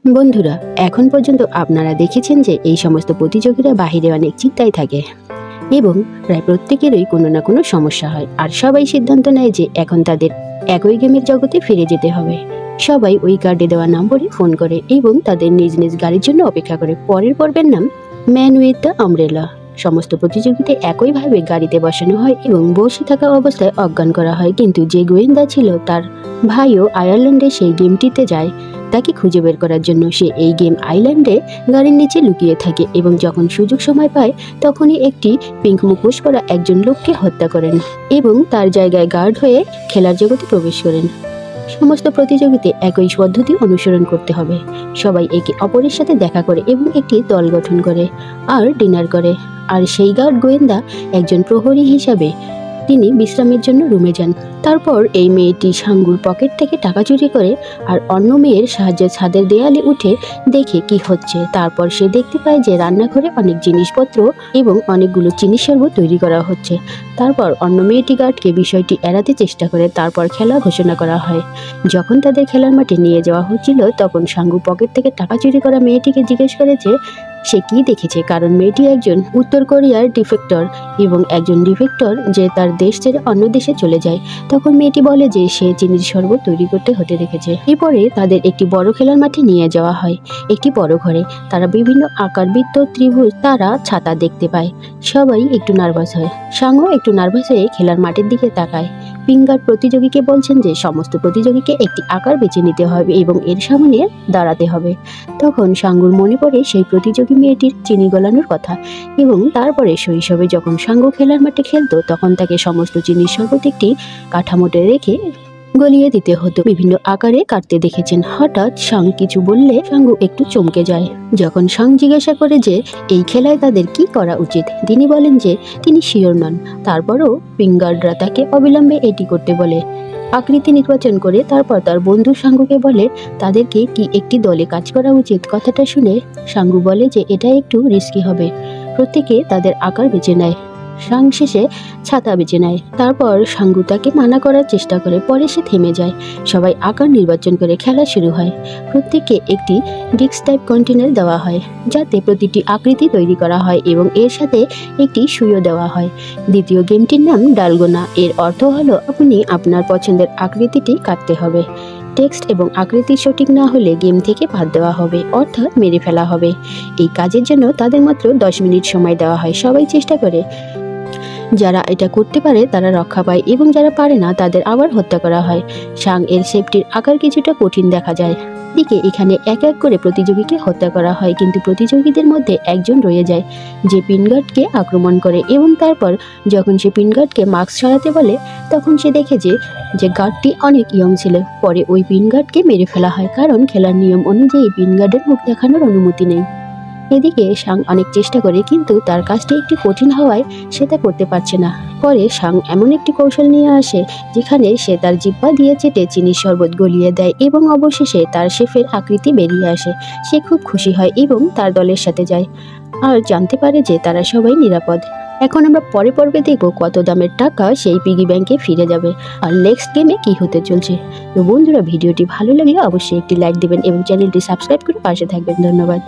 বন্ধুরা, এখন পর্যন্ত আপনারা দেখেছেন যে এই সমস্ত প্রতিযোগীরা বাহিরে অনেক চিন্তায় থাকে এবং প্রায় প্রত্যেকেরই কোনো না কোনো সমস্যা হয়, আর সবাই সিদ্ধান্ত নেয় যে এখন তাদের একই গেমের জগতে ফিরে যেতে হবে। সবাই ওই কার্ডে দেওয়া নম্বরে ফোন করে এবং তাদের নিজ নিজ গাড়ির জন্য অপেক্ষা করে। পরের পর্বের নাম ম্যান উইথ দ্য আমব্রেলা। সমস্ত প্রতিযোগীদের একইভাবে গাড়িতে বসানো হয় এবং বসে থাকা অবস্থায় অজ্ঞান করা হয়, কিন্তু যে গোয়েন্দা ছিল তার ভাইও আয়ারল্যান্ডে সেই গেমটিতে যায় তাকে খুঁজে বের করার জন্য। সে এই গেম আইল্যান্ডে গাড়ির নিচে লুকিয়ে থাকে এবং যখন সুযোগ সময় পায় তখনই একটি পিঙ্ক মুখোশ পরা একজন লোককে হত্যা করেন এবং তার জায়গায় গার্ড হয়ে খেলার জগতে প্রবেশ করেন। সমস্ত প্রতিযোগিতায় একই পদ্ধতি অনুসরণ করতে হবে। সবাই একে অপরের সাথে দেখা করে এবং একটি দল গঠন করে আর ডিনার করে। আর সেই গার্ড গোয়েন্দা একজন প্রহরী হিসাবে তিনি বিশ্রামের জন্য রুমে যান। তারপর এই মেয়েটি সাঙ্গুর পকেট থেকে টাকা চুরি করে আর অন্য মেয়ের সাহায্যে ছাদের দেয়ালে উঠে দেখে কি হচ্ছে। তারপর সে দেখতে পায় যে রান্নাঘরে অনেক জিনিসপত্র এবং অনেকগুলো চিনির শরবত তৈরি করা হচ্ছে। তারপর অন্য মেয়েটি গার্ডকে বিষয়টি এড়াতে চেষ্টা করে। তারপর খেলা ঘোষণা করা হয়। যখন তাদের খেলার মাঠে নিয়ে যাওয়া হচ্ছিল তখন সাঙ্গু পকেট থেকে টাকা চুরি করা মেয়েটিকে জিজ্ঞেস করে যে সে কি দেখেছে, কারণ মেয়েটি একজন উত্তর কোরিয়ার ডিফেক্টর এবং একজন ডিফেক্টর যে তার দেশ ছেড়ে অন্য দেশে চলে যায়। তখন মেয়েটি বলে যে সে চিনির শরবত তৈরি করতে হতে দেখেছে। এরপরে তাদের একটি বড় খেলার মাঠে নিয়ে যাওয়া হয়, একটি বড় ঘরে। তারা বিভিন্ন আকার, বৃত্ত, ত্রিভুজ, তারা ছাতা দেখতে পায়। সবাই একটু নার্ভাস হয়। সাঙ্গু একটু নার্ভাস হয়ে খেলার মাঠের দিকে তাকায়। পিঙ্গার প্রতিযোগীকে বলছেন যে সমস্ত প্রতিযোগীকে একটি আকার বেছে নিতে হবে এবং এর সামনে দাঁড়াতে হবে। তখন সাঙ্গুর মনে পড়ে সেই প্রতিযোগী মেয়েটির চিনি গলানোর কথা এবং তারপরে শৈশবে যখন সাঙ্গু খেলার মাঠে খেলতো তখন তাকে সমস্ত চিনির শরবত একটি কাঠামোতে রেখে গলিয়ে দিতে হতো। বিভিন্ন আকারে কাটতে দেখেছেন। হঠাৎ সাং কিছু বললে সাঙ্গু একটু চমকে যায়। যখন সাং জিজ্ঞাসা করে যে এই খেলায় তাদের কি করা উচিত, তিনি বলেন যে তিনি শিওর নন। তারপরও পিঙ্গাররা তাকে অবিলম্বে এটি করতে বলে। আকৃতি নির্বাচন করে তারপর তার বন্ধু সাঙ্গুকে বলে তাদেরকে কি একটি দলে কাজ করা উচিত। কথাটা শুনে সাঙ্গু বলে যে এটা একটু রিস্কি হবে। প্রত্যেকে তাদের আকার বেছে নেয়। সাং শেষে ছাতা বেছে নেয়। তারপর সাঙ্গু তাকে মানা করার চেষ্টা করে, পরে সে থেমে যায়। সবাই আকার নির্বাচন করে খেলা শুরু হয়। প্রত্যেককে একটি ডিস্ক টাইপ কন্টেনার দেওয়া হয় যাতে প্রতিটি আকৃতি তৈরি করা হয় এবং এর সাথে একটি সুইও দেওয়া হয়। দ্বিতীয় গেমটির নাম ডালগোনা। এর অর্থ হলো আপনি আপনার পছন্দের আকৃতিটি কাটতে হবে। টেক্সট এবং আকৃতি সঠিক না হলে গেম থেকে বাদ দেওয়া হবে, অর্থাৎ মেরে ফেলা হবে। এই কাজের জন্য তাদের মাত্র 10 মিনিট সময় দেওয়া হয়। সবাই চেষ্টা করে। যারা এটা করতে পারে তারা রক্ষা পায় এবং যারা পারে না তাদের আবার হত্যা করা হয়। সাং এর শেপটির আকার কিছুটা কঠিন দেখা যায়। দিকে এখানে এক এক করে প্রতিযোগীকে হত্যা করা হয়, কিন্তু প্রতিযোগীদের মধ্যে একজন রয়ে যায় যে পিনগার্ডকে আক্রমণ করে এবং তারপর যখন সে পিনগার্ডকে মাস্ক সরাতে বলে তখন সে দেখে যে গার্ডটি অনেক ইয়ং ছিল। পরে ওই পিনগার্ডকে মেরে ফেলা হয় কারণ খেলার নিয়ম অনুযায়ী পিনগার্ডের মুখ দেখানোর অনুমতি নেই। এদিকে সাং অনেক চেষ্টা করে কিন্তু তার কাজটি একটু কঠিন হওয়ায় সে তা করতে পারছে না। পরে সাং এমন একটি কৌশল নিয়ে আসে যেখানে সে তার জিহ্বা দিয়ে চেটে চিনির শরবত গলিয়ে দেয় এবং অবশেষে তার শেফের আকৃতি বেরিয়ে আসে। সে খুব খুশি হয় এবং তার দলের সাথে যায় আর জানতে পারে যে তারা সবাই নিরাপদ। এখন আমরা পরে পর্বে দেখব কত দামের টাকা সেই পিগি ব্যাংকে ফিরে যাবে আর নেক্সট গেমে কি হতে চলছে। তো বন্ধুরা, ভিডিওটি ভালো লাগলে অবশ্যই একটি লাইক দেবেন এবং চ্যানেলটি সাবস্ক্রাইব করে পাশে থাকবেন। ধন্যবাদ।